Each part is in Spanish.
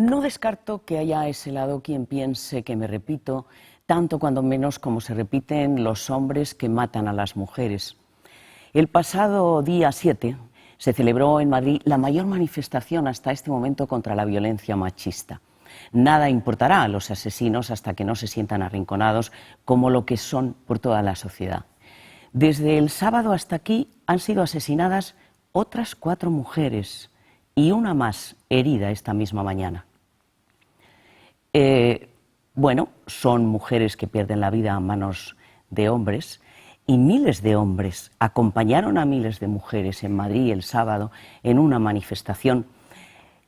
No descarto que haya a ese lado quien piense que me repito, tanto cuando menos como se repiten los hombres que matan a las mujeres. El pasado día 7 se celebró en Madrid la mayor manifestación hasta este momento contra la violencia machista. Nada importará a los asesinos hasta que no se sientan arrinconados como lo que son por toda la sociedad. Desde el sábado hasta aquí han sido asesinadas otras 4 mujeres y una más herida esta misma mañana. Bueno, son mujeres que pierden la vida a manos de hombres y miles de hombres acompañaron a miles de mujeres en Madrid el sábado en una manifestación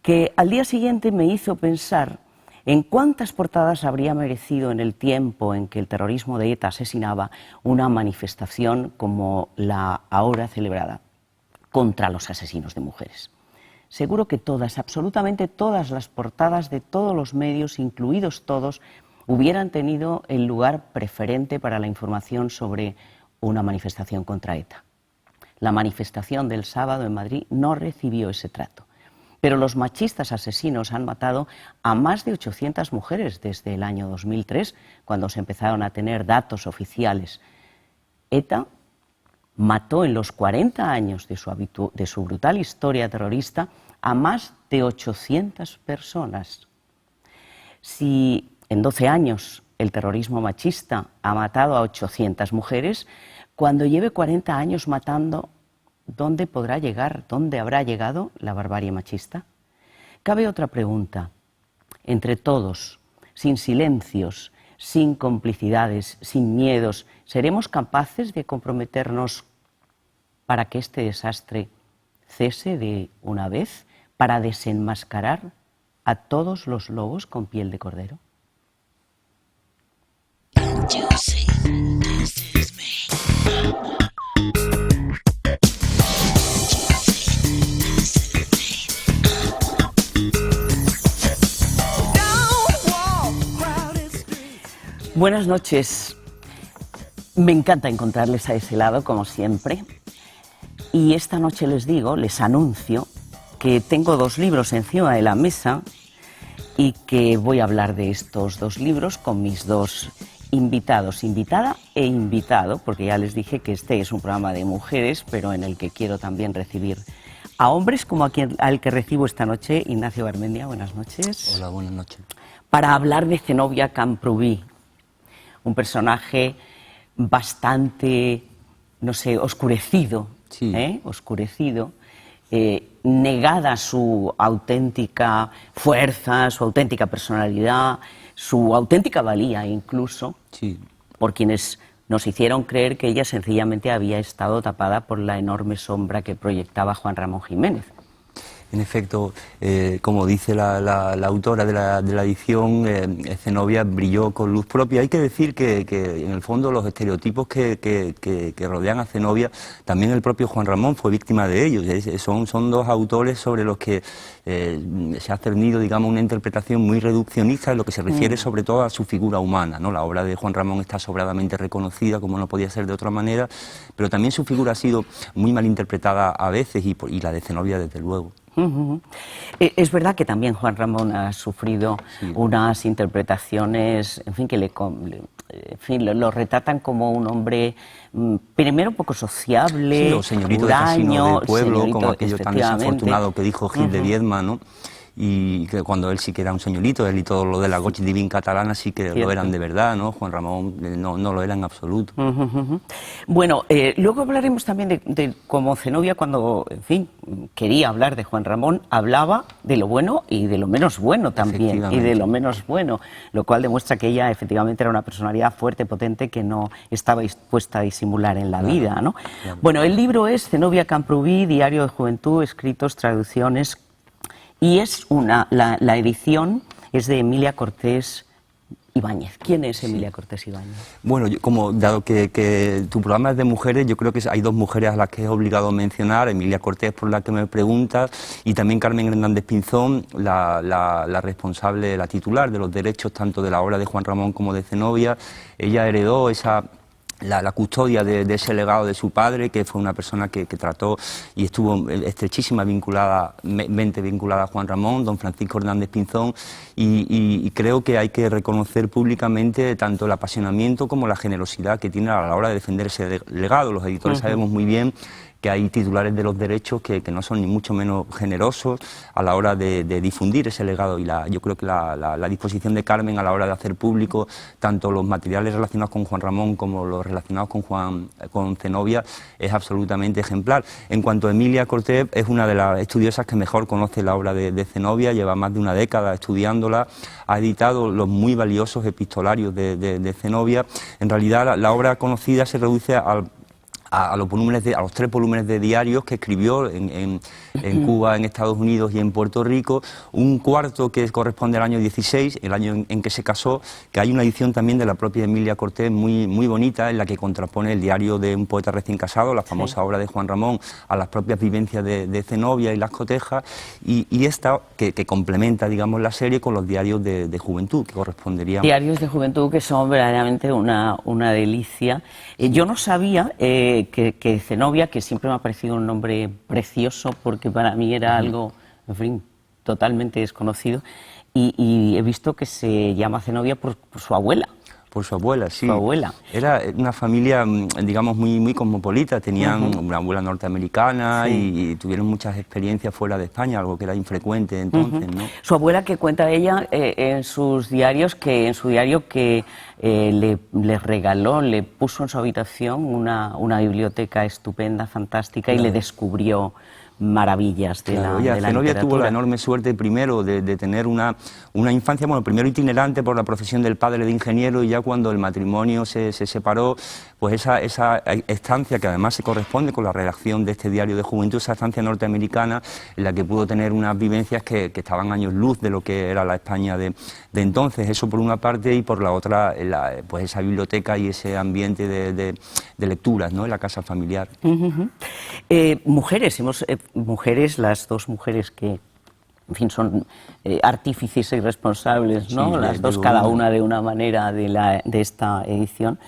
que al día siguiente me hizo pensar en cuántas portadas habría merecido en el tiempo en que el terrorismo de ETA asesinaba una manifestación como la ahora celebrada contra los asesinos de mujeres. Seguro que todas, absolutamente todas las portadas de todos los medios, incluidos todos, hubieran tenido el lugar preferente para la información sobre una manifestación contra ETA. La manifestación del sábado en Madrid no recibió ese trato. Pero los machistas asesinos han matado a más de 800 mujeres desde el año 2003, cuando se empezaron a tener datos oficiales. ETA mató en los 40 años de su brutal historia terrorista a más de 800 personas. Si en 12 años el terrorismo machista ha matado a 800 mujeres, cuando lleve 40 años matando, ¿dónde podrá llegar, dónde habrá llegado la barbarie machista? Cabe otra pregunta. Entre todos, sin silencios, sin complicidades, sin miedos, ¿seremos capaces de comprometernos para que este desastre cese de una vez, para desenmascarar a todos los lobos con piel de cordero? Buenas noches. Me encanta encontrarles a ese lado, como siempre. Y esta noche les digo, les anuncio, que tengo 2 libros encima de la mesa y que voy a hablar de estos 2 libros con mis 2 invitados, invitada e invitado, porque ya les dije que este es un programa de mujeres, pero en el que quiero también recibir a hombres como al que recibo esta noche. Ignacio Garmendia, buenas noches. Hola, buenas noches. Para hablar de Zenobia Camprubí, un personaje bastante, no sé, oscurecido, sí. Oscurecido, negada su auténtica fuerza, su auténtica personalidad, su auténtica valía incluso, sí, por quienes nos hicieron creer que ella sencillamente había estado tapada por la enorme sombra que proyectaba Juan Ramón Jiménez. En efecto, como dice la autora de la edición, Zenobia brilló con luz propia. Hay que decir que en el fondo los estereotipos que rodean a Zenobia, también el propio Juan Ramón fue víctima de ellos. Son 2 autores sobre los que se ha cernido, digamos, una interpretación muy reduccionista en lo que se refiere sobre todo a su figura humana, ¿no? La obra de Juan Ramón está sobradamente reconocida, como no podía ser de otra manera, pero también su figura ha sido muy mal interpretada a veces y la de Zenobia desde luego. Es verdad que también Juan Ramón ha sufrido unas interpretaciones, en fin, que lo retratan como un hombre primero poco sociable, sí, o señorito huraño, de casino de pueblo, como aquello tan efectivamente desafortunado que dijo Gil de Viedma, ¿no? Y que cuando él sí que era un señorito, él y todo lo de la Goig Divine catalana sí que lo eran de verdad, ¿no? Juan Ramón no lo era en absoluto. Bueno, luego hablaremos también de cómo Zenobia, cuando, en fin, quería hablar de Juan Ramón, hablaba de lo bueno y de lo menos bueno también, y de lo menos bueno, lo cual demuestra que ella efectivamente era una personalidad fuerte, potente, que no estaba dispuesta a disimular en la vida, ¿no? Claro. Bueno, el libro es Zenobia Camprubí, Diario de Juventud, escritos, traducciones. Y es la edición es de Emilia Cortés Ibáñez. ¿Quién es Emilia Cortés Ibáñez? Bueno, dado que tu programa es de mujeres, yo creo que hay 2 mujeres a las que es obligado mencionar, Emilia Cortés, por la que me preguntas, y también Carmen Hernández Pinzón, la responsable, la titular de los derechos tanto de la obra de Juan Ramón como de Zenobia. Ella heredó esa la custodia de ese legado de su padre, que fue una persona que trató y estuvo estrechísimamente vinculada a Juan Ramón, don Francisco Hernández Pinzón, y creo que hay que reconocer públicamente tanto el apasionamiento como la generosidad que tiene a la hora de defender ese legado. Los editores sabemos muy bien que hay titulares de los derechos que no son ni mucho menos generosos a la hora de difundir ese legado, y yo creo que la disposición de Carmen a la hora de hacer público tanto los materiales relacionados con Juan Ramón como los relacionados con Zenobia es absolutamente ejemplar. En cuanto a Emilia Cortés, es una de las estudiosas que mejor conoce la obra de Zenobia, lleva más de una década estudiándola, ha editado los muy valiosos epistolarios de Zenobia. En realidad la obra conocida se reduce a los 3 volúmenes de diarios que escribió en Cuba, en Estados Unidos y en Puerto Rico, un cuarto que corresponde al año 16, el año en que se casó, que hay una edición también de la propia Emilia Cortés muy bonita, en la que contrapone el diario de un poeta recién casado, la famosa obra de Juan Ramón, a las propias vivencias de Zenobia y las cotejas, y esta que complementa, digamos, la serie con los diarios de juventud, que corresponderían... Diarios de juventud que son verdaderamente una delicia. Yo no sabía que Zenobia, que siempre me ha parecido un nombre precioso, porque para mí era algo, en fin, totalmente desconocido, y he visto que se llama Zenobia por su abuela. Por su abuela, sí. Su abuela. Era una familia, digamos, muy cosmopolita. Tenían una abuela norteamericana y tuvieron muchas experiencias fuera de España, algo que era infrecuente entonces, ¿no? Su abuela, que cuenta ella en sus diarios, que en su diario que le regaló, le puso en su habitación una biblioteca estupenda, fantástica, y le descubrió maravillas de la Zenobia literatura. tuvo la enorme suerte primero de tener una infancia, bueno, primero itinerante por la profesión del padre de ingeniero, y ya cuando el matrimonio se separó, pues esa estancia, que además se corresponde con la redacción de este diario de juventud, esa estancia norteamericana en la que pudo tener unas vivencias que estaban años luz de lo que era la España de entonces. Eso por una parte, y por la otra, pues esa biblioteca y ese ambiente de lecturas, ¿no?, en la casa familiar. Mujeres, las dos mujeres que, en fin, son artífices y responsables, ¿no? Sí, las dos, cada una de una manera de esta edición.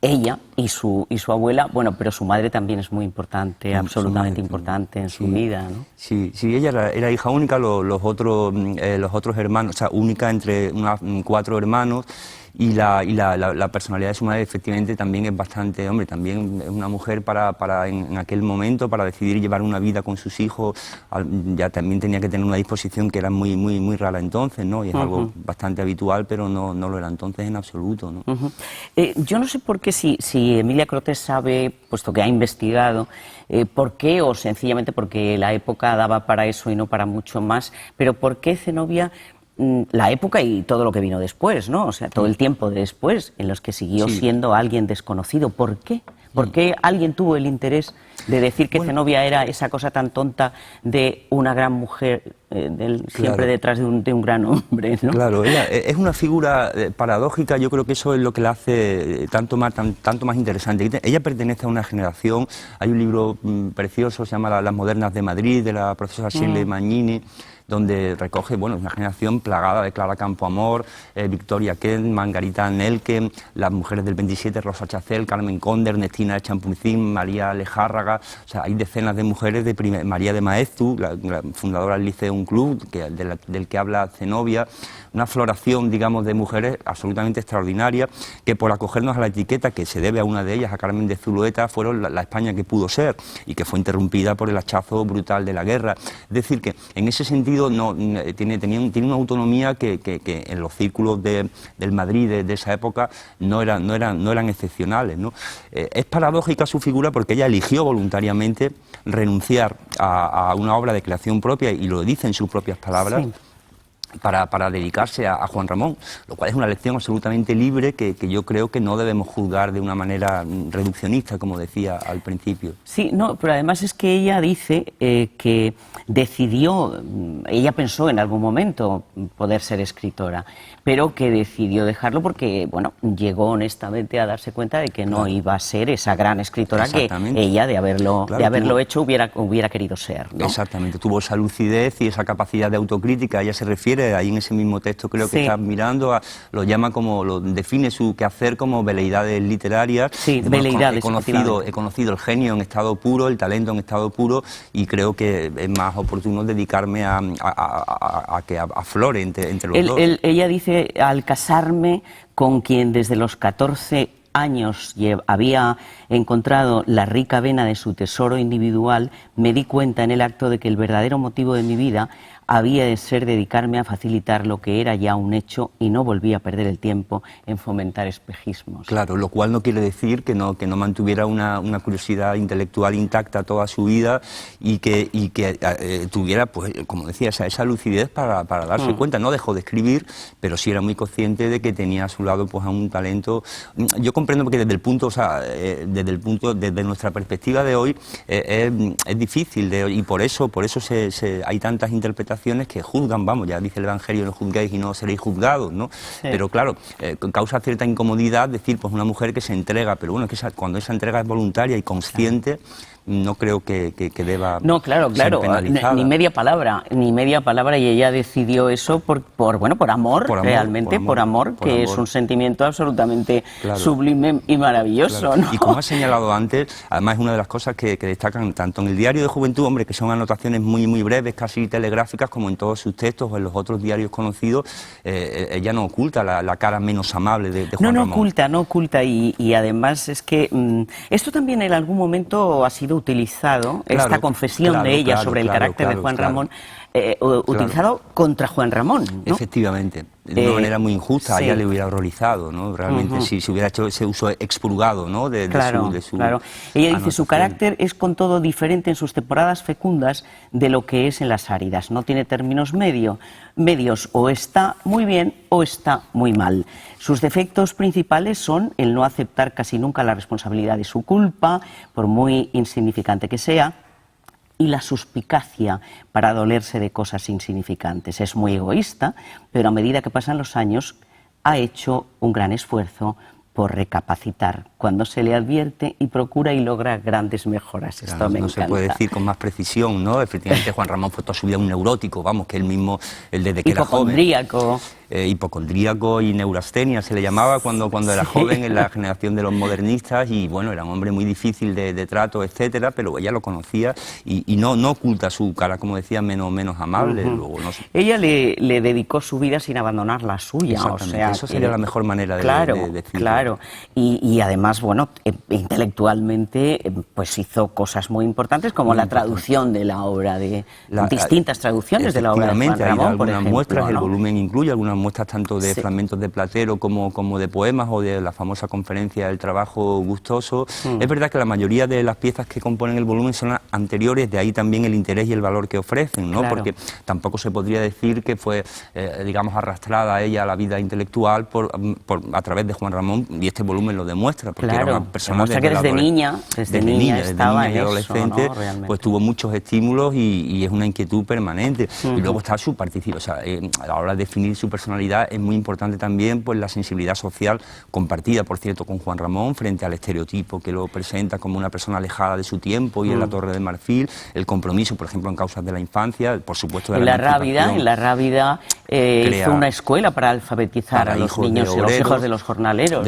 Ella y su abuela, bueno, pero su madre también es muy importante, absolutamente importante en su vida, ¿no? Sí, ella era hija única, los otros hermanos, o sea, única entre 4 hermanos, y la personalidad de su madre efectivamente también es bastante, hombre, también es una mujer en aquel momento, para decidir llevar una vida con sus hijos, ya también tenía que tener una disposición que era muy rara entonces, ¿no? Y es algo bastante habitual, pero no lo era entonces en absoluto, ¿no? Yo no sé por qué, si Emilia Cortés sabe, puesto que ha investigado, por qué, o sencillamente porque la época daba para eso y no para mucho más, pero por qué Zenobia, la época y todo lo que vino después, ¿no? O sea, todo el tiempo después, en los que siguió siendo alguien desconocido. ¿Por qué? ¿Por qué alguien tuvo el interés de decir que Zenobia era esa cosa tan tonta de una gran mujer, siempre detrás de un gran hombre, ¿no? Claro, ella es una figura paradójica. Yo creo que eso es lo que la hace tanto más interesante. Ella pertenece a una generación, hay un libro precioso, se llama Las modernas de Madrid, de la profesora Shirley Magnini, donde recoge, bueno, una generación plagada de Clara Campoamor, Victoria Kent, Margarita Nelke, las mujeres del 27, Rosa Chacel, Carmen Conde, Ernestina de Champurcín, María Lejárraga. O sea, hay decenas de mujeres, María de Maeztu, la fundadora del Liceum Club, del que habla Zenobia, una floración, digamos, de mujeres absolutamente extraordinaria, que por acogernos a la etiqueta que se debe a una de ellas, a Carmen de Zulueta, fueron la España que pudo ser, y que fue interrumpida por el hachazo brutal de la guerra. Es decir, que en ese sentido tiene una autonomía que en los círculos del Madrid de esa época no eran excepcionales, ¿no? Es paradójica su figura porque ella eligió voluntariamente renunciar a una obra de creación propia, y lo dice en sus propias palabras, para dedicarse a Juan Ramón, lo cual es una lección absolutamente libre que yo creo que no debemos juzgar de una manera reduccionista, como decía al principio. Sí, no, pero además es que ella dice que decidió, ella pensó en algún momento poder ser escritora, pero que decidió dejarlo porque, bueno, llegó honestamente a darse cuenta de que no iba a ser esa gran escritora que ella, de haberlo hecho, hubiera querido ser, ¿no? Exactamente, tuvo esa lucidez y esa capacidad de autocrítica. Ella se refiere mujeres, ahí en ese mismo texto creo que Sí. estás mirando, lo llama como, lo define su quehacer como veleidades literarias. Sí, Bueno, veleidades, he conocido el genio en estado puro, el talento en estado puro, y creo que es más oportuno dedicarme a que aflore entre los dos. Ella dice, al casarme con quien desde los 14 años había encontrado la rica vena de su tesoro individual, me di cuenta en el acto de que el verdadero motivo de mi vida había de ser dedicarme a facilitar lo que era ya un hecho, y no volví a perder el tiempo en fomentar espejismos. Claro, lo cual no quiere decir que no mantuviera una curiosidad intelectual intacta toda su vida, y que tuviera, pues, como decía, esa lucidez para darse cuenta. No dejó de escribir, pero sí era muy consciente de que tenía a su lado, pues, a un talento. Yo comprendo que desde el punto, desde nuestra perspectiva de hoy, es difícil, y por eso hay tantas interpretaciones que juzgan, vamos, ya dice el Evangelio, no juzguéis y no seréis juzgados, ¿no? Sí. Pero claro, causa cierta incomodidad decir, pues, una mujer que se entrega, pero bueno, es que cuando esa entrega es voluntaria y consciente, no creo que deba ser penalizada. Ni media palabra, y ella decidió eso por amor, realmente, por amor, que es un sentimiento absolutamente sublime y maravilloso, ¿no? Y como has señalado antes, además es una de las cosas que destacan tanto en el Diario de Juventud, hombre, que son anotaciones muy, muy breves, casi telegráficas, como en todos sus textos o en los otros diarios conocidos. Ella no oculta la cara menos amable de Juan Ramón. No oculta, y además es que esto también en algún momento ha sido utilizado, esta confesión de ella sobre el carácter de Juan Ramón, utilizado contra Juan Ramón, ¿no? Efectivamente, de una manera muy injusta. A ella le hubiera horrorizado, ¿no? Realmente, si hubiera hecho ese uso expurgado, ¿no? de su Ella dice, su carácter es con todo diferente en sus temporadas fecundas de lo que es en las áridas. No tiene términos medios, o está muy bien o está muy mal. Sus defectos principales son el no aceptar casi nunca la responsabilidad de su culpa, por muy insignificante que sea, y la suspicacia para dolerse de cosas insignificantes. Es muy egoísta, pero a medida que pasan los años ha hecho un gran esfuerzo por recapacitar cuando se le advierte, y procura y logra grandes mejoras. Esto me encanta. Se puede decir con más precisión, ¿no? Efectivamente, Juan Ramón fue toda su vida un neurótico, vamos, que él mismo, desde que era joven. Hipocondríaco y neurastenia se le llamaba cuando era joven, en la generación de los modernistas, y bueno, era un hombre muy difícil de trato, etcétera, pero ella lo conocía y no oculta su cara, como decía, menos amable. Luego, no sé. Ella le dedicó su vida sin abandonar la suya. O sea, eso sería la mejor manera de decirlo. Claro, y además, bueno, intelectualmente, pues hizo cosas muy importantes, como la traducción de la obra distintas traducciones de la obra de Juan Ramón, hay por algunas ejemplo, muestras, ¿no? El volumen incluye algunas muestras tanto de fragmentos de Platero como de poemas, o de la famosa conferencia del trabajo gustoso. Es verdad que la mayoría de las piezas que componen el volumen son anteriores, de ahí también el interés y el valor que ofrecen, ¿no? Porque tampoco se podría decir que fue, digamos, arrastrada ella a la vida intelectual a través de Juan Ramón, y este volumen lo demuestra, porque era una persona que desde niña y adolescente, ¿no? Pues tuvo muchos estímulos y es una inquietud permanente. Y luego está su participación, o sea, a la hora de definir su personalidad es muy importante también, pues, la sensibilidad social compartida, por cierto, con Juan Ramón, frente al estereotipo que lo presenta como una persona alejada de su tiempo y en la Torre de Marfil, el compromiso, por ejemplo, en causas de la infancia, por supuesto, de la emancipación. En la Rábida hizo una escuela para alfabetizar a los niños y los hijos de los jornaleros.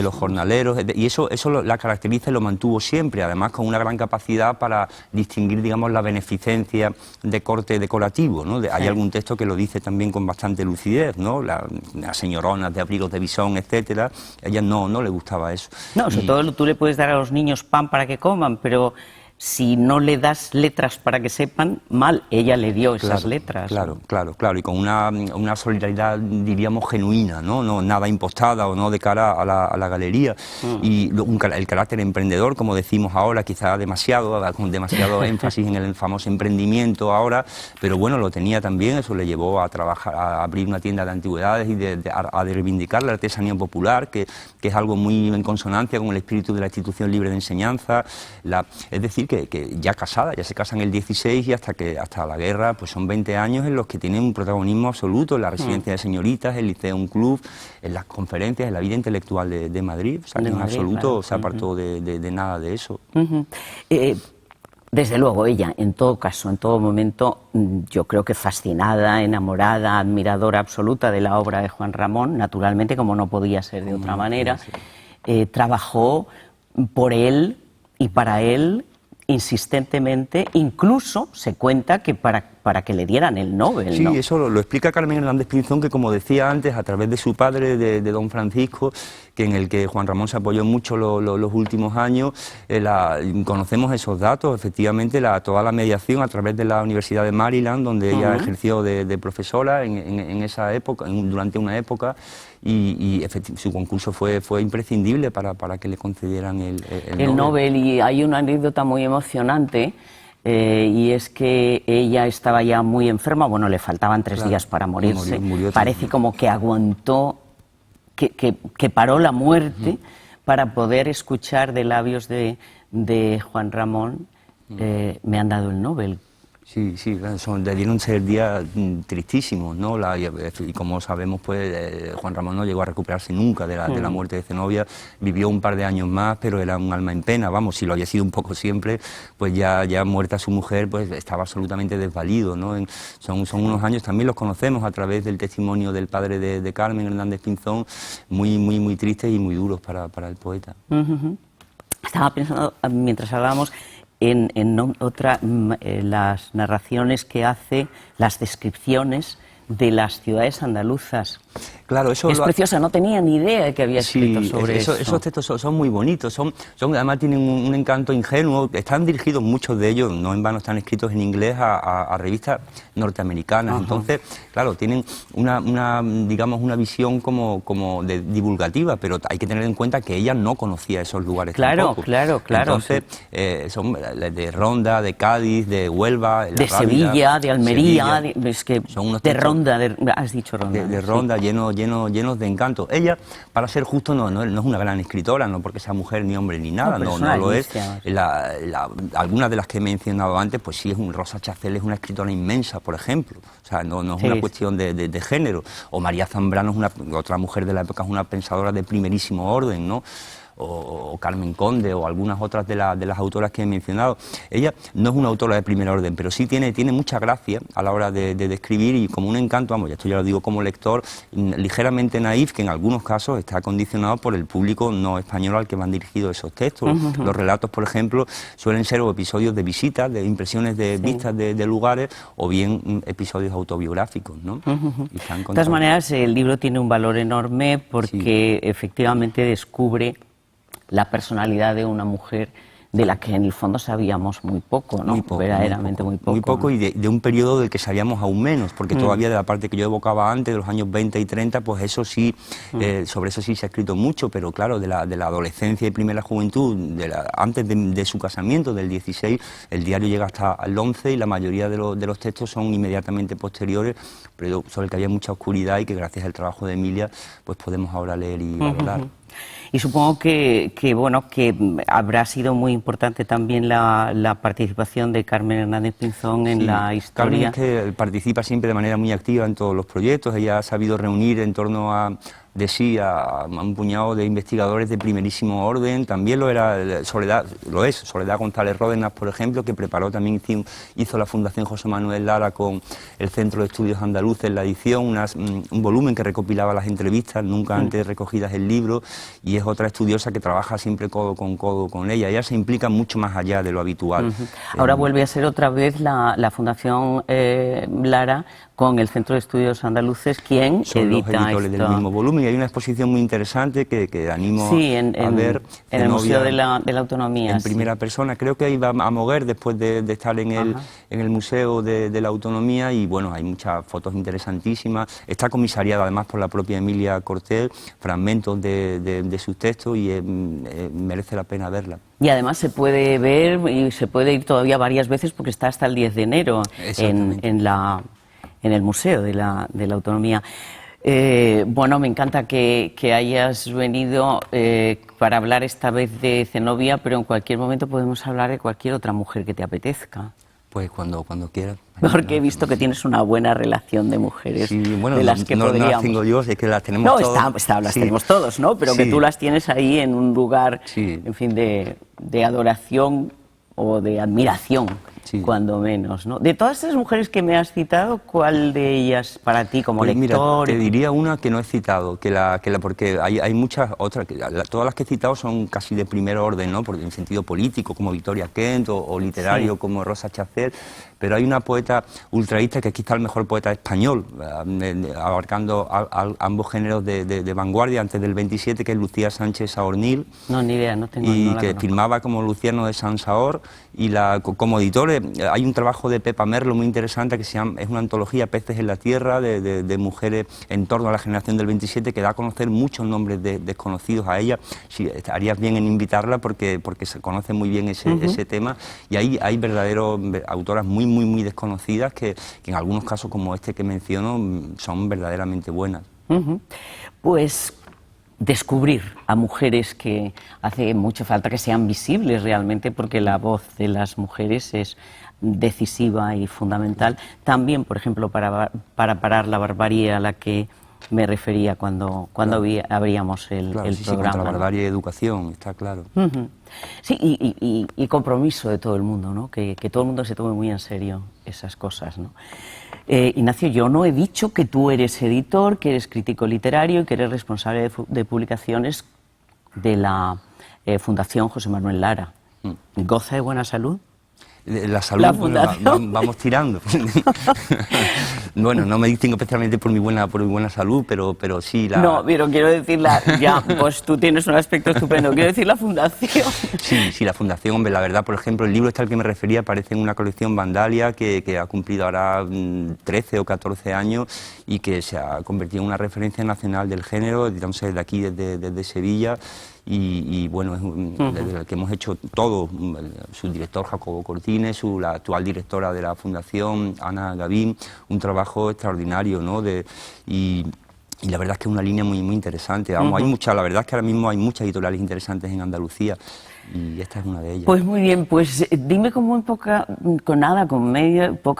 Y eso la caracteriza y lo mantuvo siempre, además con una gran capacidad para distinguir, digamos, la beneficencia de corte decorativo, ¿no? Hay algún texto que lo dice también con bastante lucidez, ¿no? Las señoronas de abrigos de bisón, etcétera. A ella no le gustaba eso. No, sobre todo tú le puedes dar a los niños pan para que coman, pero si no le das letras para que sepan, mal. Ella le dio esas letras. Claro, y con una solidaridad, diríamos, genuina, ¿no? Nada impostada o no de cara a la galería. Y el carácter emprendedor, como decimos ahora, quizá con demasiado énfasis en el famoso emprendimiento ahora, pero bueno, lo tenía también. Eso le llevó a trabajar, a abrir una tienda de antigüedades y a reivindicar la artesanía popular, que es algo muy en consonancia con el espíritu de la institución libre de enseñanza. Es decir, que ya casada, ya se casan en el 16 y hasta la guerra, pues son 20 años en los que tienen un protagonismo absoluto en la residencia de señoritas, el Liceum Club, en las conferencias, en la vida intelectual de Madrid. O sea, que en absoluto se apartó de nada de eso. Desde luego, ella, en todo caso, en todo momento, yo creo que fascinada, enamorada, admiradora absoluta de la obra de Juan Ramón, naturalmente, como no podía ser de otra manera, trabajó por él y para él insistentemente, incluso se cuenta que para que le dieran el Nobel, Sí, ¿no? eso lo explica Carmen Hernández Pinzón, que como decía antes, a través de su padre, de don Francisco, que en el que Juan Ramón se apoyó mucho los últimos años, conocemos esos datos, efectivamente, toda la mediación a través de la Universidad de Maryland, donde ella ejerció de profesora en esa época, durante una época, y su concurso fue imprescindible para que le concedieran el Nobel. Y hay una anécdota muy emocionante, y es que ella estaba ya muy enferma, bueno, le faltaban 3 días para morirse, murió parece como que aguantó, que paró la muerte para poder escuchar de labios de Juan Ramón, me han dado el Nobel. Sí, debieron ser días tristísimos, ¿no? Y como sabemos, pues Juan Ramón no llegó a recuperarse nunca de la muerte de Zenobia, vivió un par de años más, pero era un alma en pena, vamos, si lo había sido un poco siempre, pues ya muerta su mujer, pues estaba absolutamente desvalido, ¿no? Son unos años, también los conocemos a través del testimonio del padre de Carmen Hernández Pinzón, muy tristes y muy duros para el poeta. Estaba pensando, mientras hablábamos, en las narraciones que hace, las descripciones de las ciudades andaluzas. Claro, eso es preciosa, no tenía ni idea de que había escrito sobre eso. Esos textos son muy bonitos, además tienen un encanto ingenuo, están dirigidos muchos de ellos, no en vano están escritos en inglés a revistas norteamericanas, entonces, claro, tienen digamos, una visión como divulgativa, pero hay que tener en cuenta que ella no conocía esos lugares tampoco. Claro. Entonces, son de Ronda, de Cádiz, de Huelva, de Sevilla, de Almería, de Ronda, has dicho Ronda. De Ronda, llenos de encanto. Ella, para ser justo, no es una gran escritora, no porque sea mujer ni hombre ni nada, no lo es. Algunas de las que he mencionado antes, pues sí, Rosa Chacel es una escritora inmensa, por ejemplo. O sea, no es una cuestión de género. O María Zambrano, otra mujer de la época, es una pensadora de primerísimo orden, ¿no? O Carmen Conde, o algunas otras de las autoras que he mencionado. Ella no es una autora de primer orden, pero sí tiene mucha gracia a la hora de describir, y como un encanto, vamos, esto ya lo digo como lector, ligeramente naif, que en algunos casos está condicionado por el público no español al que van dirigidos esos textos. Los relatos, por ejemplo, suelen ser episodios de visitas, de impresiones de vistas de lugares, o bien episodios autobiográficos, ¿no? De todas maneras, el libro tiene un valor enorme porque efectivamente descubre la personalidad de una mujer de la que en el fondo sabíamos muy poco, ¿no? Verdaderamente muy poco. Muy poco, y de un periodo del que sabíamos aún menos, porque todavía de la parte que yo evocaba antes, de los años 20 y 30, pues eso sí, sobre eso sí se ha escrito mucho, pero claro, de la adolescencia y primera juventud, antes de su casamiento, del 16, el diario llega hasta el 11, y la mayoría de los textos son inmediatamente posteriores, pero sobre el que había mucha oscuridad y que gracias al trabajo de Emilia, pues podemos ahora leer y valorar. Y supongo que habrá sido muy importante también la participación de Carmen Hernández Pinzón en la historia. Carmen, que participa siempre de manera muy activa en todos los proyectos. Ella ha sabido reunir en torno a un puñado de investigadores de primerísimo orden. También Soledad González Ródenas, por ejemplo, que hizo la Fundación José Manuel Lara con el Centro de Estudios Andaluces la edición, un volumen que recopilaba las entrevistas nunca antes recogidas en libro, y es otra estudiosa que trabaja siempre codo con ella. Ella se implica mucho más allá de lo habitual. Ahora vuelve a ser otra vez la Fundación Lara con el Centro de Estudios Andaluces quien son edita los editores del mismo volumen, y hay una exposición muy interesante que animo a ver. En el Museo de la Autonomía. En primera persona. Creo que iba a Moguer después de estar en el Museo de la Autonomía, y bueno, hay muchas fotos interesantísimas. Está comisariada además por la propia Emilia Cortés, fragmentos de sus textos, y merece la pena verla. Y además se puede ver y se puede ir todavía varias veces porque está hasta el 10 de enero en el Museo de la Autonomía. Bueno, me encanta que hayas venido para hablar esta vez de Zenobia, pero en cualquier momento podemos hablar de cualquier otra mujer que te apetezca. Pues cuando quieras. Porque he visto que tienes una buena relación de mujeres, bueno, de las que no podríamos... las tengo yo, es que las tenemos todos. Las tenemos todos, ¿no? Pero que tú las tienes ahí en un lugar, en fin, de adoración o de admiración, Sí. cuando menos, ¿no? De todas esas mujeres que me has citado, ¿cuál de ellas para ti como Pues lector? mira, te diría una que no he citado, porque hay muchas otras, todas las que he citado son casi de primer orden, ¿no? En sentido político, como Victoria Kent, o literario, Sí. como Rosa Chacel, pero hay una poeta ultraísta que es quizá el mejor poeta español, abarcando ambos géneros de vanguardia antes del 27, que es Lucía Sánchez Saornil. No, ni idea, no Y la que conozco. filmaba como Luciano de Sansaor, y como editor hay un trabajo de Pepa Merlo muy interesante que se llama, es una antología, Peces en la Tierra, de mujeres en torno a la generación del 27, que da a conocer muchos nombres desconocidos a ella. Sí, estarías bien en invitarla porque se conoce muy bien ese tema, y hay verdaderos autoras muy desconocidas que en algunos casos, como este que menciono, son verdaderamente buenas. Pues descubrir a mujeres que hace mucha falta que sean visibles realmente, porque la voz de las mujeres es decisiva y fundamental. También, por ejemplo, para parar la barbarie a la que me refería cuando Claro. abríamos el Claro, sí, programa. contra la ¿no? barbarie y educación, está claro. Sí, y compromiso de todo el mundo, ¿no? Que todo el mundo se tome muy en serio esas cosas, ¿no? Ignacio, yo no he dicho que tú eres editor, que eres crítico literario y que eres responsable de publicaciones de la Fundación José Manuel Lara. ¿Goza de buena salud? La salud, La bueno, fundación. vamos tirando. Bueno, no me distingo especialmente por mi buena salud, pero sí la... No, pero quiero decir, ya, pues tú tienes un aspecto estupendo. Quiero decir la fundación. Sí, la fundación, hombre, la verdad, por ejemplo, el libro este al que me refería aparece en una colección Vandalia que ha cumplido ahora 13 o 14 años y que se ha convertido en una referencia nacional del género, digamos, desde aquí, desde Sevilla. Y bueno, desde el que hemos hecho todo, su director Jacobo Cortines, la actual directora de la Fundación, Ana Gavín, un trabajo extraordinario, ¿no? Y la verdad es que es una línea muy interesante. Vamos, la verdad es que ahora mismo hay muchas editoriales interesantes en Andalucía, y esta es una de ellas. Pues muy bien, pues dime con pocas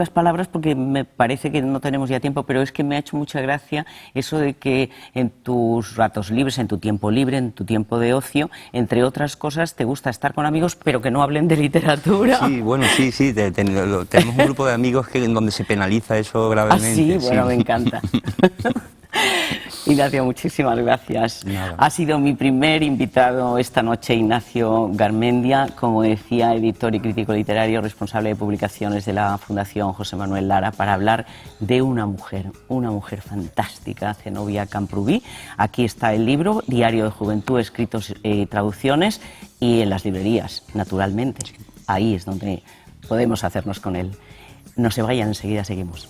palabras, porque me parece que no tenemos ya tiempo, pero es que me ha hecho mucha gracia eso de que en tus ratos libres, en tu tiempo libre, en tu tiempo de ocio, entre otras cosas, te gusta estar con amigos, pero que no hablen de literatura. Sí, bueno, sí, tenemos un grupo de amigos en donde se penaliza eso gravemente. Ah, sí, bueno, me encanta. Ignacio, muchísimas gracias. Nada. Ha sido mi primer invitado esta noche, Ignacio Garmendia, como decía, editor y crítico literario, responsable de publicaciones de la Fundación José Manuel Lara, para hablar de una mujer fantástica, Zenobia Camprubí. Aquí está el libro, Diario de Juventud, escritos y traducciones, y en las librerías, naturalmente. Ahí es donde podemos hacernos con él. No se vayan, enseguida seguimos.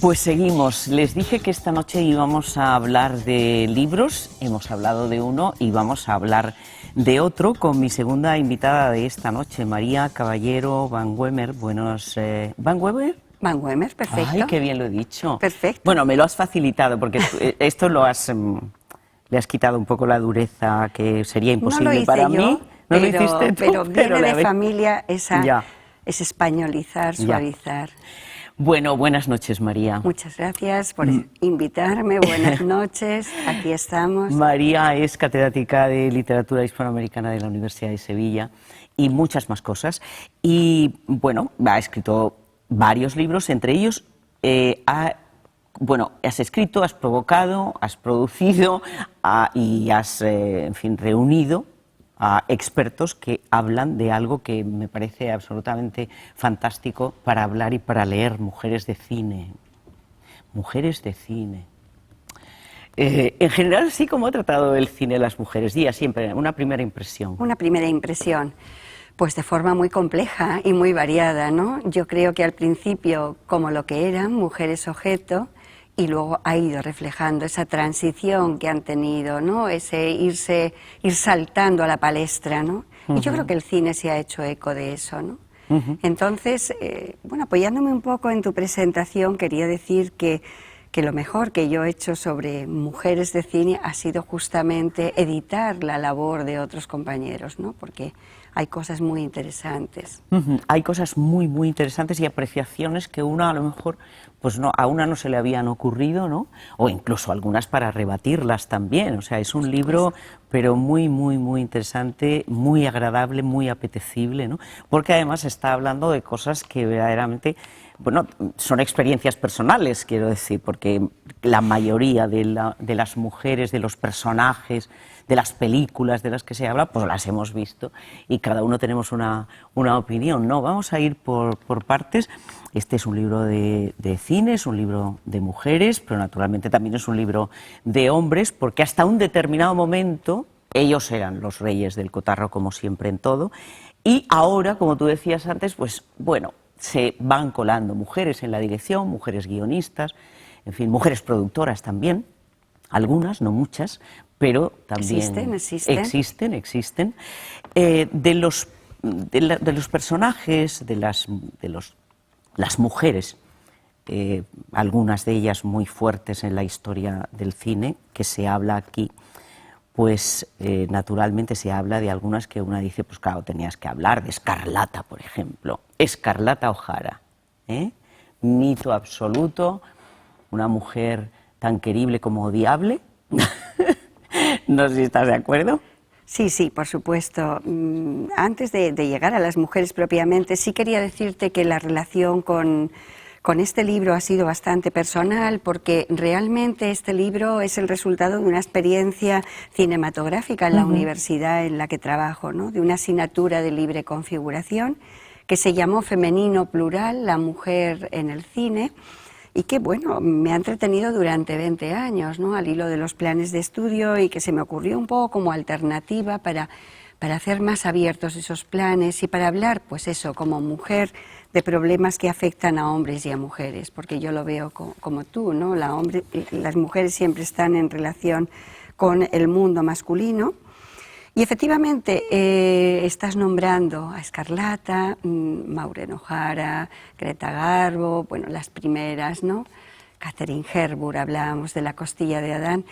Pues seguimos. Les dije que esta noche íbamos a hablar de libros, hemos hablado de uno y vamos a hablar de otro con mi segunda invitada de esta noche, María Caballero Van Wemer. ¿Van Wemer? Van Wemer, perfecto. Ay, qué bien lo he dicho. Perfecto. Bueno, me lo has facilitado porque esto le has quitado un poco la dureza que sería imposible no lo hice para yo, mí. No lo hiciste tú, pero viene la de familia Ya. es españolizar, Ya. suavizar. Bueno, buenas noches, María. Muchas gracias por invitarme, buenas noches, aquí estamos. María es catedrática de Literatura Hispanoamericana de la Universidad de Sevilla y muchas más cosas. Y bueno, ha escrito varios libros, entre ellos has escrito, has provocado, has producido y has, en fin, reunido a expertos que hablan de algo que me parece absolutamente fantástico para hablar y para leer: mujeres de cine. Mujeres de cine. En general, sí, ¿cómo ha tratado el cine a las mujeres? Día siempre, una primera impresión. Una primera impresión, pues de forma muy compleja y muy variada, ¿no? Yo creo que al principio como lo que eran, mujeres objeto, y luego ha ido reflejando esa transición que han tenido, ¿no? Ir saltando a la palestra, ¿no? Y yo creo que el cine se ha hecho eco de eso, ¿no? Entonces, apoyándome un poco en tu presentación, quería decir que que lo mejor que yo he hecho sobre mujeres de cine ha sido justamente editar la labor de otros compañeros, ¿no? Porque hay cosas muy interesantes. Hay cosas muy, muy interesantes y apreciaciones que una a lo mejor, pues no, a una no se le habían ocurrido, ¿no? O incluso algunas para rebatirlas también. O sea, es un libro, pero muy, muy, muy interesante, muy agradable, muy apetecible, ¿no? Porque además está hablando de cosas que verdaderamente, bueno, son experiencias personales, quiero decir, porque la mayoría de las mujeres, de los personajes, de las películas de las que se habla, pues las hemos visto y cada uno tenemos una opinión, ¿no? Vamos a ir por partes. Este es un libro de cine, es un libro de mujeres, pero naturalmente también es un libro de hombres, porque hasta un determinado momento ellos eran los reyes del cotarro, como siempre en todo, y ahora, como tú decías antes, pues bueno, se van colando mujeres en la dirección, mujeres guionistas, en fin, mujeres productoras también, algunas, no muchas, pero también existen. De los personajes, las mujeres, algunas de ellas muy fuertes en la historia del cine, que se habla aquí, pues naturalmente se habla de algunas que una dice, pues claro, tenías que hablar de Escarlata, por ejemplo. Escarlata O'Hara, mito absoluto, una mujer tan querible como odiable. No sé si estás de acuerdo. Sí, sí, por supuesto. Antes de llegar a las mujeres propiamente, sí quería decirte que la relación con este libro ha sido bastante personal, porque realmente este libro es el resultado de una experiencia cinematográfica en la universidad en la que trabajo, ¿no? De una asignatura de libre configuración que se llamó Femenino Plural, la mujer en el cine, y que, bueno, me ha entretenido durante 20 años, ¿no? Al hilo de los planes de estudio, y que se me ocurrió un poco como alternativa para hacer más abiertos esos planes y para hablar, pues eso, como mujer, de problemas que afectan a hombres y a mujeres, porque yo lo veo como tú, ¿no? Las mujeres siempre están en relación con el mundo masculino. Y efectivamente estás nombrando a Escarlata, Maureen O'Hara, Greta Garbo, bueno, las primeras, ¿no? Katharine Hepburn, hablábamos de La costilla de Adán.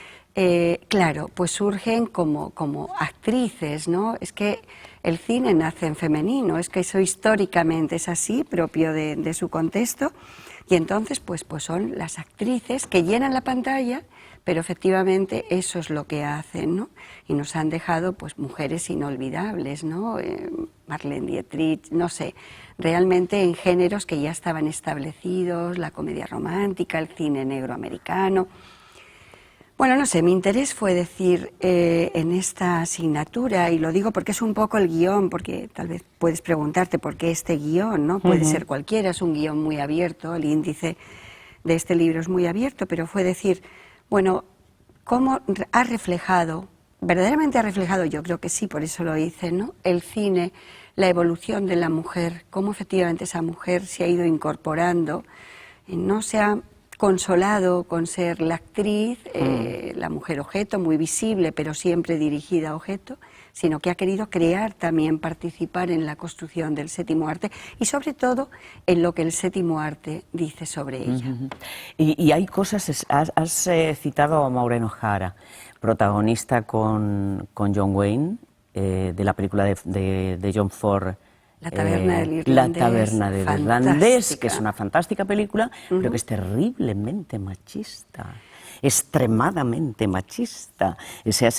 Claro, pues surgen como actrices, ¿no? Es que el cine nace en femenino, es que eso históricamente es así, propio de su contexto, y entonces pues son las actrices que llenan la pantalla, pero efectivamente eso es lo que hacen, ¿no? Y nos han dejado pues mujeres inolvidables, ¿no? Marlene Dietrich, no sé, realmente en géneros que ya estaban establecidos, la comedia romántica, el cine negro americano. Bueno, no sé, mi interés fue decir en esta asignatura, y lo digo porque es un poco el guión, porque tal vez puedes preguntarte por qué este guión, ¿no? Puede ser cualquiera, es un guión muy abierto, el índice de este libro es muy abierto, pero fue decir, bueno, ¿cómo ha reflejado, verdaderamente ha reflejado, yo creo que sí, por eso lo hice, ¿no? El cine, la evolución de la mujer, cómo efectivamente esa mujer se ha ido incorporando, no se ha consolado con ser la actriz, la mujer objeto, muy visible, pero siempre dirigida a objeto, sino que ha querido crear también, participar en la construcción del séptimo arte y sobre todo en lo que el séptimo arte dice sobre ella. Y hay cosas, has citado a Maureen O'Hara, protagonista con John Wayne, de la película de John Ford, La taberna del irlandés. La taberna del irlandés, que es una fantástica película, pero que es terriblemente machista, extremadamente machista. O sea,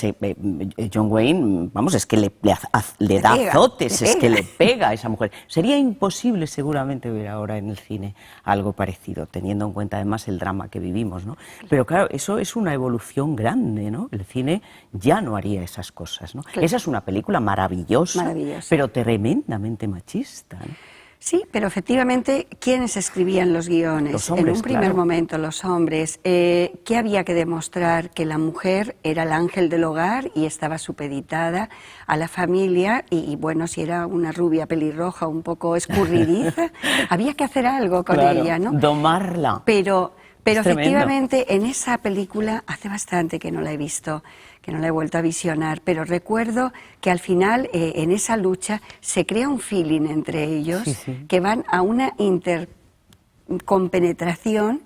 John Wayne, vamos, es que le da azotes, es que le pega a esa mujer. Sería imposible seguramente ver ahora en el cine algo parecido, teniendo en cuenta además el drama que vivimos, ¿no? Pero claro, eso es una evolución grande, ¿no? El cine ya no haría esas cosas, ¿no? Claro. Esa es una película maravillosa, pero tremendamente machista, ¿no? Sí, pero efectivamente, ¿quiénes escribían los guiones? Los hombres, en un primer momento, los hombres. ¿Qué había que demostrar? Que la mujer era el ángel del hogar y estaba supeditada a la familia, y bueno, si era una rubia pelirroja un poco escurridiza, había que hacer algo con ella, ¿no? Domarla. Pero efectivamente, en esa película, hace bastante que no la he visto, que no la he vuelto a visionar, pero recuerdo que al final, en esa lucha, se crea un feeling entre ellos, que van a una intercompenetración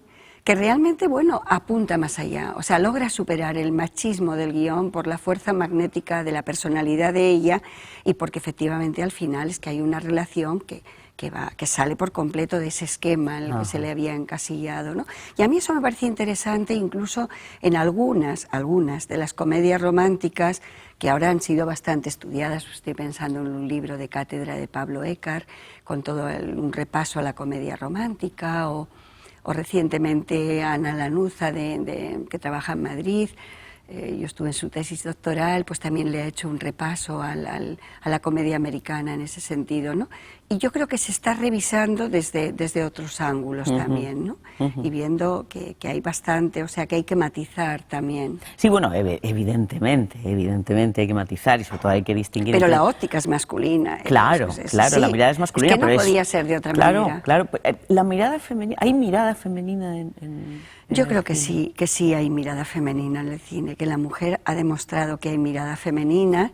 que realmente, bueno, apunta más allá, o sea, logra superar el machismo del guión por la fuerza magnética de la personalidad de ella y porque efectivamente al final es que hay una relación que sale por completo de ese esquema en el que se le había encasillado, ¿no? Y a mí eso me parece interesante incluso en algunas de las comedias románticas que ahora han sido bastante estudiadas. Estoy pensando en un libro de cátedra de Pablo Écar con todo un repaso a la comedia romántica, o recientemente Ana Lanuza, que trabaja en Madrid. Yo estuve en su tesis doctoral, pues también le ha hecho un repaso a la comedia americana en ese sentido, ¿no? Y yo creo que se está revisando desde otros ángulos también, ¿no? Y viendo que hay bastante, o sea, que hay que matizar también. Sí, bueno, evidentemente hay que matizar y sobre todo hay que distinguir. Pero la óptica es masculina. Claro, claro, sí. La mirada es masculina. Es que no podía ser de otra manera. Claro, la mirada femenina, ¿hay mirada femenina en Yo creo que sí hay mirada femenina en el cine, que la mujer ha demostrado que hay mirada femenina.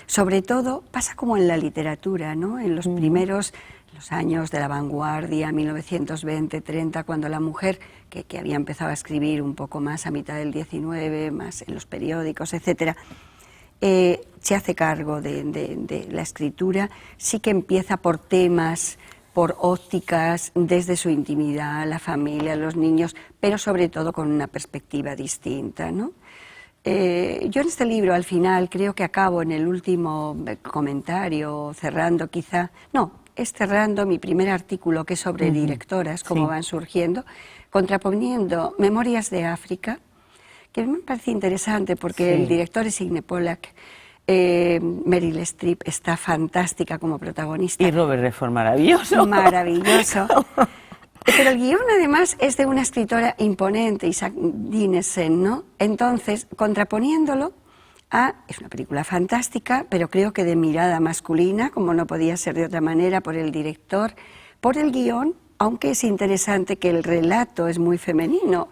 Sobre todo pasa como en la literatura, ¿no? En los primeros los años de la vanguardia, 1920-30, cuando la mujer, que había empezado a escribir un poco más a mitad del 19, más en los periódicos, etcétera, se hace cargo de la escritura, sí que empieza por temas, por ópticas, desde su intimidad, la familia, los niños, pero sobre todo con una perspectiva distinta, ¿no? Yo en este libro, al final, creo que acabo en el último comentario, cerrando quizá, cerrando mi primer artículo, que es sobre directoras, cómo van surgiendo, contraponiendo Memorias de África, que me parece interesante porque el director es Sidney Pollack, Meryl Streep está fantástica como protagonista. Y Robert Redford, maravilloso. Maravilloso. Pero el guión además es de una escritora imponente, Isaac Dinesen, ¿no? Entonces, contraponiéndolo es una película fantástica, pero creo que de mirada masculina, como no podía ser de otra manera, por el director, por el guión, aunque es interesante que el relato es muy femenino.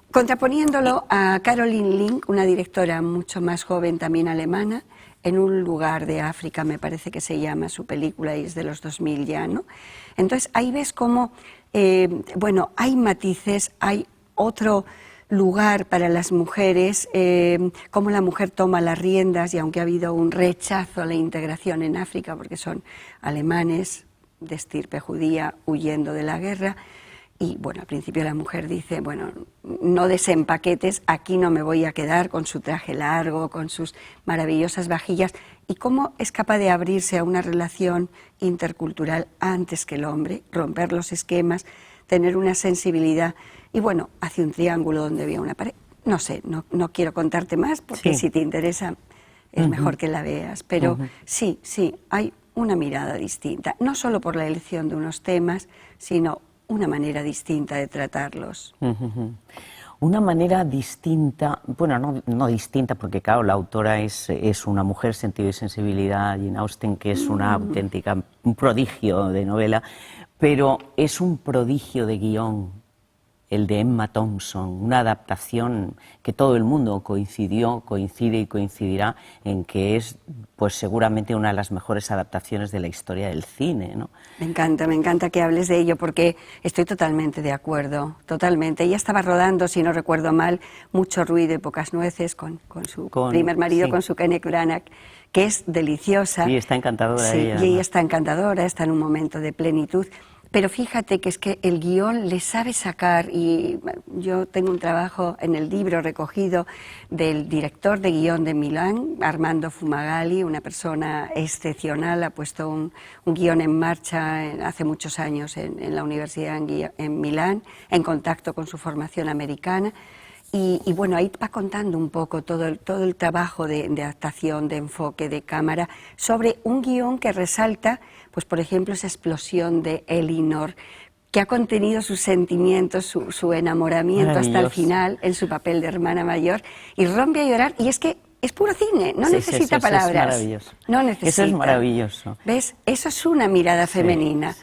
Contraponiéndolo a Caroline Link, una directora mucho más joven, también alemana, En un lugar de África, me parece que se llama su película, y es de los 2000 ya, ¿no? Entonces ahí ves cómo, hay matices, hay otro lugar para las mujeres, cómo la mujer toma las riendas, y aunque ha habido un rechazo a la integración en África, porque son alemanes de estirpe judía huyendo de la guerra, y bueno, al principio la mujer dice, bueno, no desempaquetes, aquí no me voy a quedar, con su traje largo, con sus maravillosas vajillas, y cómo es capaz de abrirse a una relación intercultural antes que el hombre, romper los esquemas, tener una sensibilidad, y bueno, hace un triángulo donde había una pared. No sé, no quiero contarte más, porque si te interesa es mejor que la veas, pero sí, hay una mirada distinta, no solo por la elección de unos temas, sino una manera distinta de tratarlos. Una manera distinta, bueno, no distinta, porque claro, la autora es una mujer, sentido y sensibilidad, Jane Austen, que es una auténtica, un prodigio de novela, pero es un prodigio de guión, el de Emma Thompson, una adaptación que todo el mundo coincide y coincidirá en que es, pues seguramente una de las mejores adaptaciones de la historia del cine, ¿no? Me encanta que hables de ello, porque estoy totalmente de acuerdo, totalmente. Ella estaba rodando, si no recuerdo mal, Mucho ruido y pocas nueces con su primer marido, con su Kenneth Branagh, que es deliciosa. Sí, está encantadora ella. Y ella está encantadora, está en un momento de plenitud. Pero fíjate que es que el guión le sabe sacar, y yo tengo un trabajo en el libro recogido del director de guión de Milán, Armando Fumagalli, una persona excepcional, ha puesto un guión en marcha hace muchos años en la universidad en Milán, en contacto con su formación americana. Y bueno, ahí va contando un poco todo el trabajo de adaptación, de enfoque, de cámara, sobre un guión que resalta, pues por ejemplo, esa explosión de Elinor, que ha contenido sus sentimientos, su enamoramiento hasta el final, en su papel de hermana mayor, y rompe a llorar, y es que es puro cine, no necesita palabras. Eso es maravilloso. No necesita. Eso es maravilloso. ¿Ves? Eso es una mirada femenina.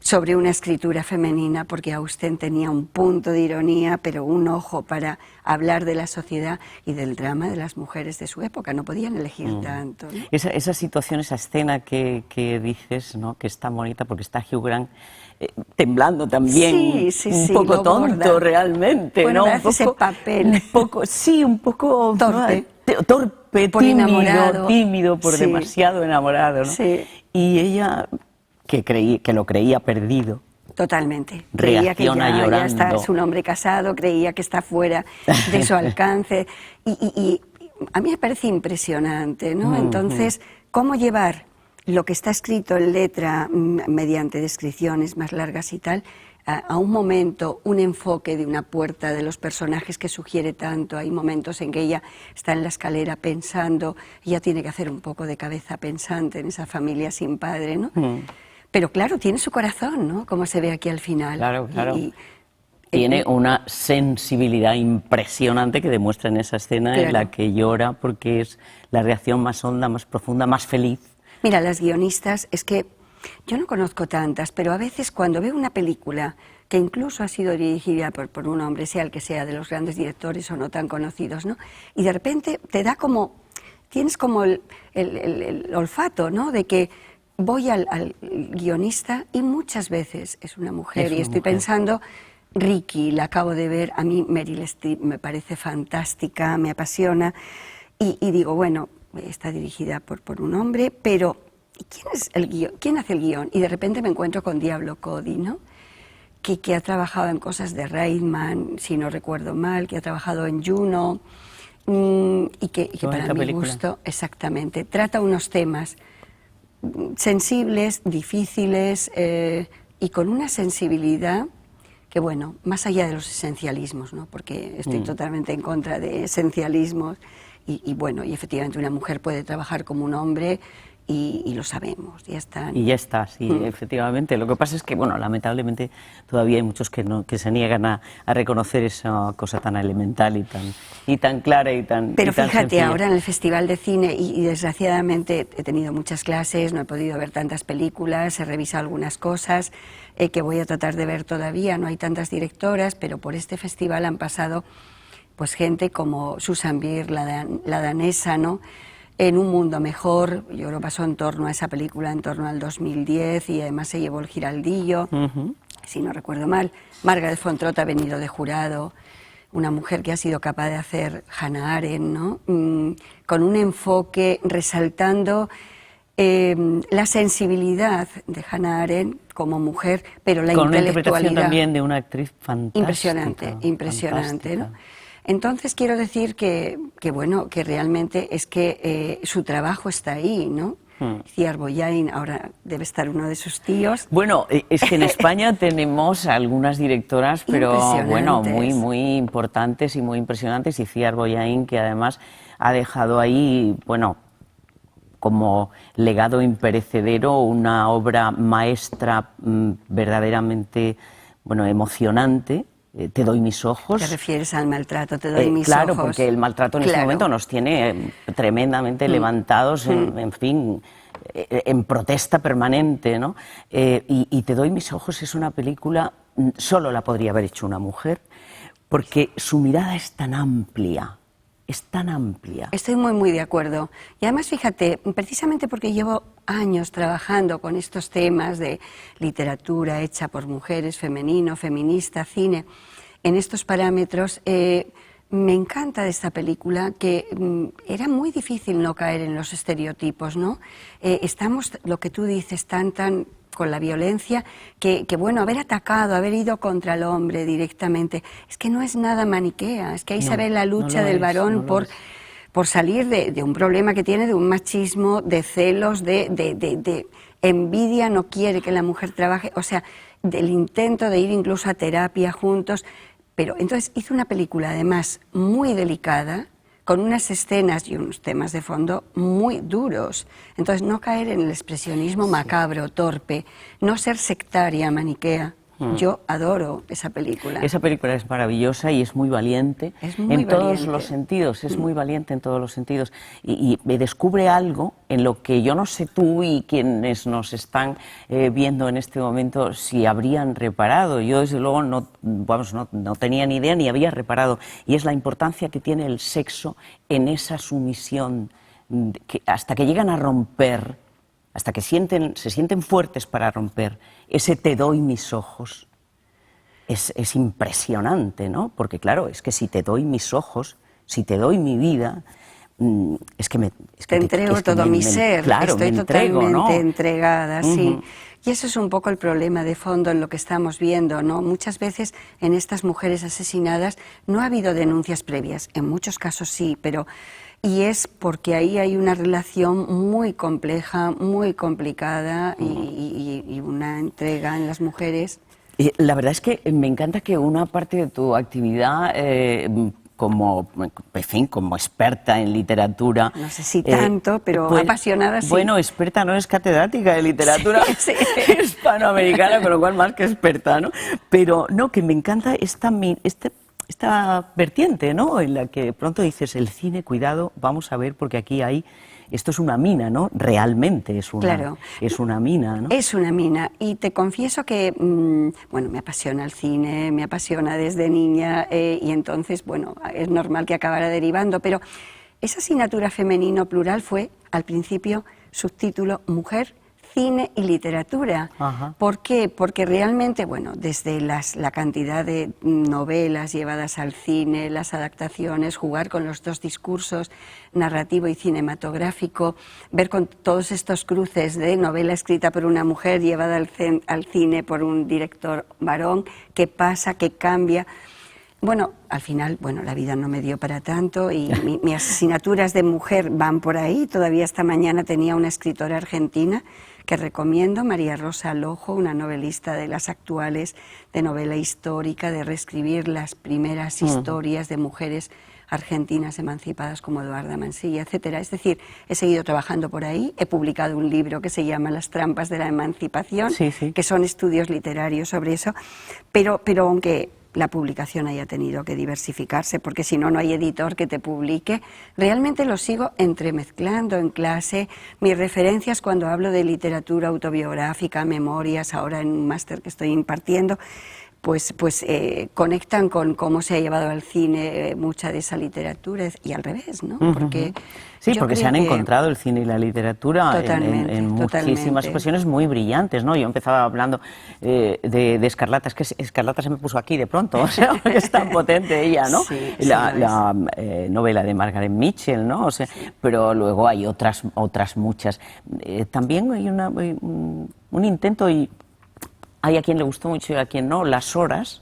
sobre una escritura femenina, porque Austen tenía un punto de ironía, pero un ojo para hablar de la sociedad y del drama de las mujeres de su época. No podían elegir tanto, ¿no? Esa situación, esa escena que dices, ¿no?, que es tan bonita porque está Hugh Grant temblando también, un poco tonto realmente, bueno, ¿no? Hace ese papel. Un poco torpe. Torpe, por tímido, por demasiado enamorado, ¿no? Sí. Y ella, que lo creía perdido. Totalmente. Creía que ya está, es un hombre casado, creía que está fuera de su alcance. Y a mí me parece impresionante, ¿no? Entonces, ¿cómo llevar lo que está escrito en letra, mediante descripciones más largas y tal, a un momento, un enfoque de una puerta de los personajes que sugiere tanto? Hay momentos en que ella está en la escalera pensando, ella tiene que hacer un poco de cabeza pensante en esa familia sin padre, ¿no? Pero claro, tiene su corazón, ¿no? Como se ve aquí al final. Claro. Tiene una sensibilidad impresionante que demuestra en esa escena en la que llora porque es la reacción más honda, más profunda, más feliz. Mira, las guionistas, es que yo no conozco tantas, pero a veces cuando veo una película que incluso ha sido dirigida por un hombre, sea el que sea, de los grandes directores o no tan conocidos, ¿no? Y de repente te da como, tienes como el olfato, ¿no? De que voy al guionista y muchas veces es una mujer y estoy pensando, Ricky, la acabo de ver, a mí Meryl Streep me parece fantástica, me apasiona y digo, bueno, está dirigida por un hombre, pero ¿quién hace el guión? Y de repente me encuentro con Diablo Cody, ¿no? Que ha trabajado en cosas de Reitman, si no recuerdo mal, que ha trabajado en Juno y que para mi gusto, exactamente, trata unos temas sensibles, difíciles y con una sensibilidad que, bueno, más allá de los esencialismos, ¿no? Porque estoy totalmente en contra de esencialismos y bueno, y efectivamente una mujer puede trabajar como un hombre y lo sabemos, ya está. Y ya está, sí, efectivamente. Lo que pasa es que, bueno, lamentablemente todavía hay muchos que se niegan a reconocer esa cosa tan elemental y tan clara y tan Pero tan fíjate, sencilla. ahora en el Festival de Cine, y desgraciadamente he tenido muchas clases, no he podido ver tantas películas, he revisado algunas cosas que voy a tratar de ver todavía, no hay tantas directoras, pero por este festival han pasado pues gente como Susan Bier, la danesa, ¿no? En un mundo mejor, yo creo que pasó en torno a esa película, en torno al 2010, y además se llevó el Giraldillo, si no recuerdo mal. Margaret Fontrot ha venido de jurado, una mujer que ha sido capaz de hacer Hannah Arendt, ¿no? Con un enfoque resaltando la sensibilidad de Hannah Arendt como mujer, pero la con una intelectualidad interpretación también de una actriz fantástica. Impresionante, ¿no? Entonces quiero decir que bueno, que realmente es que su trabajo está ahí, ¿no? Ciar Boyain ahora debe estar uno de sus tíos. Bueno, es que en España tenemos algunas directoras, pero bueno, muy importantes y muy impresionantes, y Ciar Boyain, que además ha dejado ahí, bueno, como legado imperecedero, una obra maestra verdaderamente, bueno, emocionante. Te doy mis ojos. ¿Te refieres al maltrato? Te doy mis ojos. Claro, porque el maltrato en este momento nos tiene tremendamente levantados, en fin, en protesta permanente, ¿no? Y Te doy mis ojos es una película, solo la podría haber hecho una mujer, porque su mirada es tan amplia. Es tan amplia. Estoy muy de acuerdo. Y además, fíjate, precisamente porque llevo años trabajando con estos temas de literatura hecha por mujeres, femenino, feminista, cine, en estos parámetros, me encanta de esta película que era muy difícil no caer en los estereotipos, ¿no? Estamos, lo que tú dices, tan con la violencia, que bueno, haber atacado, haber ido contra el hombre directamente, es que no es nada maniquea, es que ahí se ve la lucha del varón por salir de un problema que tiene, de un machismo, de celos, de envidia, no quiere que la mujer trabaje, o sea, del intento de ir incluso a terapia juntos, pero entonces hizo una película además muy delicada, con unas escenas y unos temas de fondo muy duros. Entonces, no caer en el expresionismo macabro, torpe, no ser sectaria, maniquea, Yo adoro esa película. Esa película es maravillosa y es muy valiente en todos los sentidos, es muy valiente en todos los sentidos y descubre algo en lo que yo no sé tú y quienes nos están viendo en este momento si habrían reparado. Yo desde luego no tenía ni idea ni había reparado, y es la importancia que tiene el sexo en esa sumisión, que hasta que llegan a romper, hasta que se sienten fuertes para romper, ese te doy mis ojos, es impresionante, ¿no? Porque claro, es que si te doy mis ojos, si te doy mi vida, te entrego todo mi ser, claro, estoy entrego, totalmente ¿no? entregada, sí. Y eso es un poco el problema de fondo en lo que estamos viendo, ¿no? Muchas veces en estas mujeres asesinadas no ha habido denuncias previas, en muchos casos sí, pero... Y es porque ahí hay una relación muy compleja, muy complicada y una entrega en las mujeres. La verdad es que me encanta que una parte de tu actividad como experta en literatura... No sé si tanto, pero pues, apasionada sí. Bueno, experta no, es catedrática de literatura sí. hispanoamericana, con lo cual más que experta, ¿no? Pero no, que me encanta esta vertiente, ¿no? En la que pronto dices, el cine, cuidado, vamos a ver, porque aquí hay... Esto es una mina, ¿no? Realmente es una mina, ¿no? Es una mina. Y te confieso que, bueno, me apasiona el cine, me apasiona desde niña, y entonces, bueno, es normal que acabara derivando, pero esa asignatura femenino plural fue, al principio, subtítulo Mujer, Cine y Literatura. Ajá. ¿Por qué? Porque realmente, bueno, desde la cantidad de novelas llevadas al cine, las adaptaciones, jugar con los dos discursos, narrativo y cinematográfico, ver con todos estos cruces de novela escrita por una mujer llevada al cine por un director varón, qué pasa, qué cambia. Bueno, al final, bueno, la vida no me dio para tanto y mis asignaturas de mujer van por ahí. Todavía esta mañana tenía una escritora argentina que recomiendo, María Rosa Lojo, una novelista de las actuales de novela histórica, de reescribir las primeras historias de mujeres argentinas emancipadas como Eduarda Mansilla, etcétera. Es decir, he seguido trabajando por ahí, he publicado un libro que se llama Las trampas de la emancipación, que son estudios literarios sobre eso, pero aunque la publicación haya tenido que diversificarse, porque si no, no hay editor que te publique. Realmente lo sigo entremezclando en clase. Mis referencias cuando hablo de literatura autobiográfica, memorias, ahora en un máster que estoy impartiendo, pues conectan con cómo se ha llevado al cine mucha de esa literatura y al revés, ¿no? Porque sí, porque se han encontrado el cine y la literatura en muchísimas ocasiones muy brillantes, ¿no? Yo empezaba hablando de Escarlata, es que Escarlata se me puso aquí de pronto, o sea, porque es tan potente ella, ¿no? Sí, la novela de Margaret Mitchell, ¿no? O sea, pero luego hay otras muchas. También hay un intento, y hay a quien le gustó mucho y a quien no, Las Horas.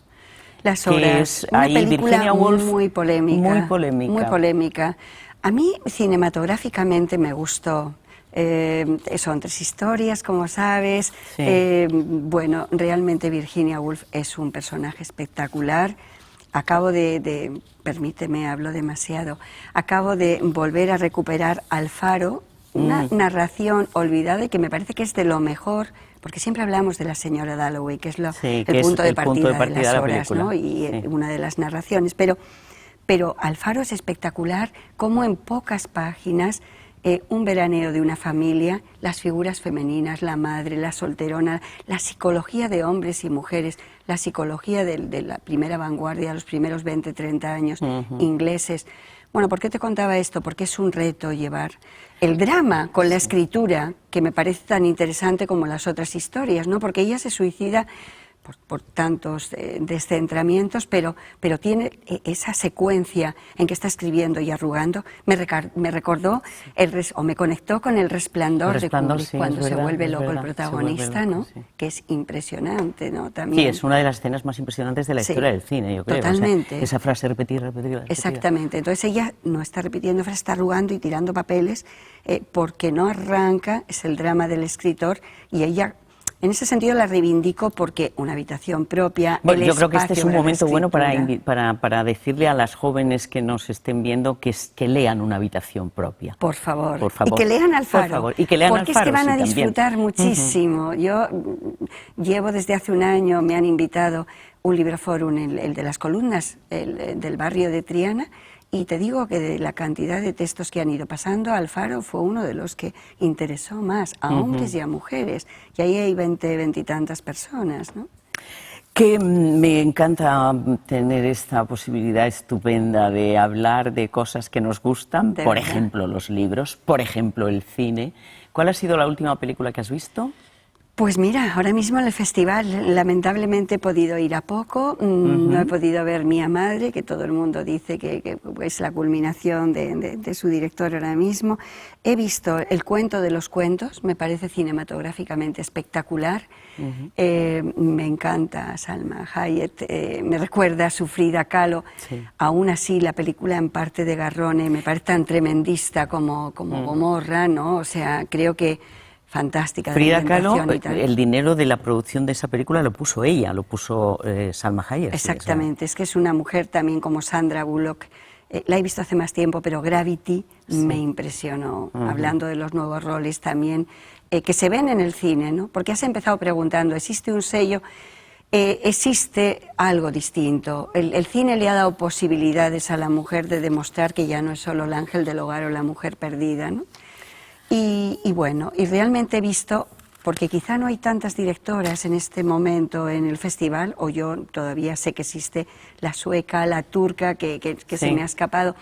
Las Horas, una película muy polémica. Muy polémica. Muy polémica. A mí cinematográficamente me gustó. Son 3 historias, como sabes. Sí. Bueno, realmente Virginia Woolf es un personaje espectacular. Permíteme, hablo demasiado. Acabo de volver a recuperar Alfaro, una narración olvidada y que me parece que es de lo mejor, porque siempre hablamos de la señora Dalloway, que es el punto de partida de Las Horas, ¿no? Y una de las narraciones. Pero Alfaro es espectacular, como en pocas páginas, un veraneo de una familia, las figuras femeninas, la madre, la solterona, la psicología de hombres y mujeres, la psicología de la primera vanguardia, los primeros 20, 30 años, ingleses. Bueno, ¿por qué te contaba esto? Porque es un reto llevar el drama con la escritura, que me parece tan interesante como las otras historias, ¿no? Porque ella se suicida por tantos descentramientos, pero tiene esa secuencia en que está escribiendo y arrugando. Me recordó, o me conectó con El Resplandor de Kubrick, cuando se vuelve loco el protagonista, ¿no? Sí. Que es impresionante, ¿no? También. Sí, es una de las escenas más impresionantes de la historia del cine, yo creo. Totalmente. O sea, esa frase repetida. Exactamente. Entonces ella no está repitiendo frases, está arrugando y tirando papeles, porque no arranca, es el drama del escritor, y ella En ese sentido la reivindico porque una habitación propia... Bueno, el yo creo que este es un espacio, momento bueno escritura. para decirle a las jóvenes que nos estén viendo que lean una habitación propia. Por favor. Por favor. Y que lean Alfaro. Por favor. Y que lean porque Alfaro, es que van a sí, disfrutar muchísimo. Yo llevo desde hace un año, me han invitado un libroforum, el de las columnas, del barrio de Triana, y te digo que de la cantidad de textos que han ido pasando, Alfaro fue uno de los que interesó más a hombres y a mujeres. Y ahí hay 20 y tantas personas, ¿no? Que me encanta tener esta posibilidad estupenda de hablar de cosas que nos gustan, ¿De por verdad? ejemplo los libros, por ejemplo el cine. ¿Cuál ha sido la última película que has visto? Pues mira, ahora mismo en el festival lamentablemente he podido ir a poco, no he podido ver Mía Madre, que todo el mundo dice que es la culminación de su director ahora mismo. He visto El cuento de los cuentos, me parece cinematográficamente espectacular. Me encanta Salma Hayek, me recuerda a su Frida Kahlo. Sí. Aún así la película en parte de Garrone me parece tan tremendista como Gomorra, ¿no? O sea, creo que fantástica. Frida Kahlo, ambientación y tal. el dinero de la producción de esa película lo puso ella, lo puso Salma Hayek. Exactamente, es que es una mujer también como Sandra Bullock. La he visto hace más tiempo, pero Gravity me impresionó, hablando de los nuevos roles también, que se ven en el cine, ¿no? Porque has empezado preguntando, ¿existe un sello? Existe algo distinto. El cine le ha dado posibilidades a la mujer de demostrar que ya no es solo el ángel del hogar o la mujer perdida, ¿no? Y bueno, y realmente he visto, porque quizá no hay tantas directoras en este momento en el festival, o yo todavía sé que existe la sueca, la turca, que se me ha escapado,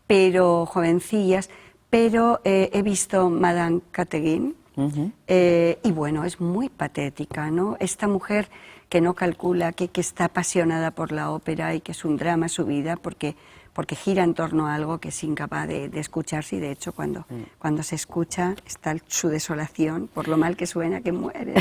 pero jovencillas, pero he visto Madame Categin, y bueno, es muy patética, ¿no? Esta mujer que no calcula, que está apasionada por la ópera y que es un drama su vida, porque gira en torno a algo que es incapaz de escucharse, y de hecho cuando se escucha está su desolación por lo mal que suena, que muere.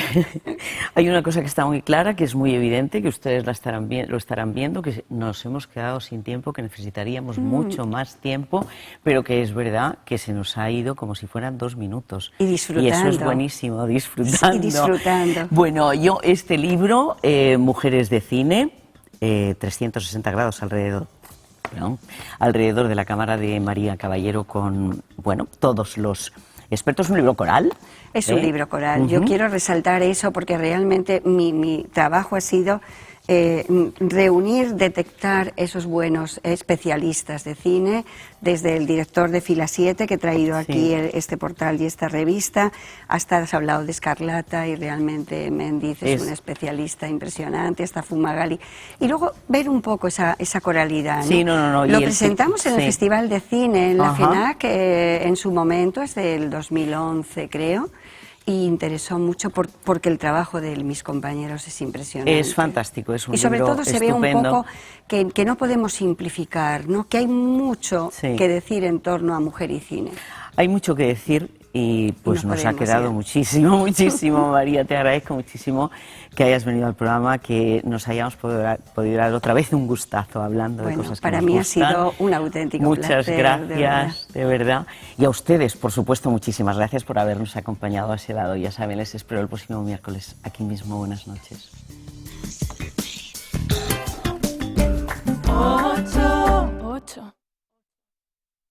Hay una cosa que está muy clara, que es muy evidente, que ustedes lo estarán viendo, que nos hemos quedado sin tiempo, que necesitaríamos mucho más tiempo, pero que es verdad que se nos ha ido como si fueran 2 minutos. Y disfrutando. Y eso es buenísimo, disfrutando. Sí, disfrutando. Bueno, yo este libro, Mujeres de Cine, 360 grados alrededor de la cámara de María Caballero con, bueno, todos los expertos. ¿Un libro coral? Es un libro coral. Yo quiero resaltar eso porque realmente mi trabajo ha sido reunir, detectar esos buenos especialistas de cine, desde el director de Fila 7, que he traído aquí este portal y esta revista, hasta has hablado de Escarlata, y realmente Méndez es un especialista impresionante, hasta Fumagalli. Y luego ver un poco esa coralidad, ¿no? Sí, no. Lo presentamos en el Festival de Cine, en la FENAC, en su momento, es del 2011, creo. Y interesó mucho porque el trabajo de mis compañeros es impresionante. Es fantástico, es un libro. Y sobre todo se estupendo. ve un poco que no podemos simplificar, ¿no? Que hay mucho que decir en torno a mujer y cine. Hay mucho que decir y pues nos ha quedado muchísimo, María. Te agradezco muchísimo que hayas venido al programa, que nos hayamos podido dar otra vez un gustazo hablando de cosas que para nos mí gustan. ha sido un auténtico Muchas placer. gracias, de verdad. Y a ustedes, por supuesto, muchísimas gracias por habernos acompañado a ese lado. Ya saben, les espero el próximo miércoles aquí mismo. Buenas noches.